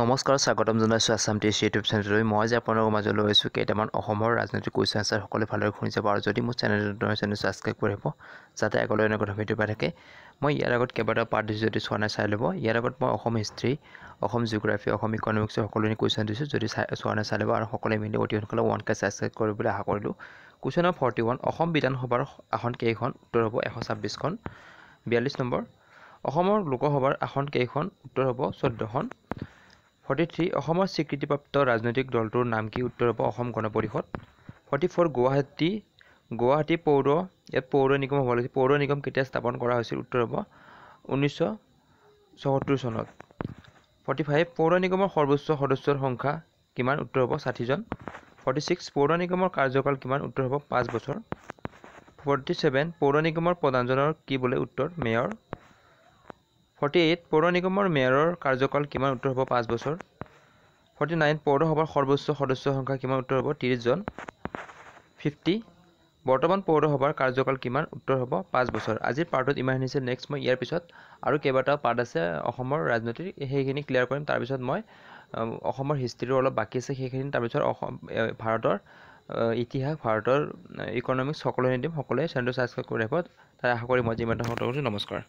নমস্কাৰ স্বাগতম জনাইছোঁ আছাম টিএছ ইউটিউব চেনেললৈ। মই যে আপোনালোকৰ মাজলৈ লৈছোঁ কেইটামান অসমৰ ৰাজনৈতিক কুৱেশ্যন আনচাৰ সকলোৱে ভালদৰে শুনি যাব আৰু যদি মোৰ চেনেল ছাবস্ক্ৰাইব কৰিব যাতে আগলৈ এনেকুৱা ধৰণৰ ভিডিঅ' পাই থাকে। মই ইয়াৰ আগত কেইবাটাও পাৰ্ট দিছোঁ, যদি চোৱা নাই চাই ল'ব। ইয়াৰ আগত মই অসম হিষ্ট্ৰী, অসম জিঅ'গ্ৰাফী, অসম ইকনমিক্সৰ সকলোখিনি কুৱেশ্যন দিছোঁ, যদি চোৱা নাই চাই ল'ব আৰু সকলোৱে মিলি অতি সোনকালে 1K ছাবস্ক্ৰাইব কৰিবলৈ আশা কৰিলোঁ। কুৱেশ্যন নম্বৰ 41, অসম বিধানসভাৰ আসন কেইখন? উত্তৰ হ'ব 126খন। 42 নম্বৰ, অসমৰ লোকসভাৰ আসন কেইখন? উত্তৰ হ'ব 14খন। 43, অসমৰ স্বীকৃতিপ্ৰাপ্ত ৰাজনৈতিক দলটোৰ নাম কি? উত্তৰ হ'ব অসম গণ পৰিষদ। 44, গুৱাহাটী পৌৰ, ইয়াত পৌৰ নিগম হ'ব লাগিছিল। পৌৰ নিগম কেতিয়া স্থাপন কৰা হৈছিল? উত্তৰ হ'ব 1974 চনত। 45, পৌৰ নিগমৰ সৰ্বোচ্চ সদস্যৰ সংখ্যা কিমান? উত্তৰ হ'ব 60জন। 46, পৌৰ নিগমৰ কাৰ্যকাল কিমান? উত্তৰ হ'ব 5 বছৰ। 47, পৌৰ নিগমৰ প্ৰধানজনৰ কি বোলে? উত্তৰ মেয়ৰ। 48, পৌৰ নিগমৰ মেয়ৰৰ কাৰ্যকাল কিমান? উত্তৰ হ'ব 5 বছৰ। 49, পৌৰসভাৰ সৰ্বোচ্চ সদস্যৰ সংখ্যা কিমান? উত্তৰ হ'ব 30জন। 50, বৰ্তমান পৌৰসভাৰ কাৰ্যকাল কিমান? উত্তৰ হ'ব 5 বছৰ। আজিৰ পাৰ্টত ইমানখিনি আছে। নেক্সট মই ইয়াৰ পিছত আৰু কেইবাটাও পাৰ্ট আছে অসমৰ ৰাজনীতিৰ, সেইখিনি ক্লিয়াৰ কৰিম। তাৰপিছত মই অসমৰ হিষ্ট্ৰীৰো অলপ বাকী আছে, সেইখিনি তাৰপিছত ভাৰতৰ ইতিহাস, ভাৰতৰ ইকনমিক্স সকলোখিনি দিম। সকলোৱে চেনেলটো ছাবস্ক্ৰাইব কৰি ৰাখিব, তাই আশা কৰি মই যিমান কৰিছোঁ। নমস্কাৰ।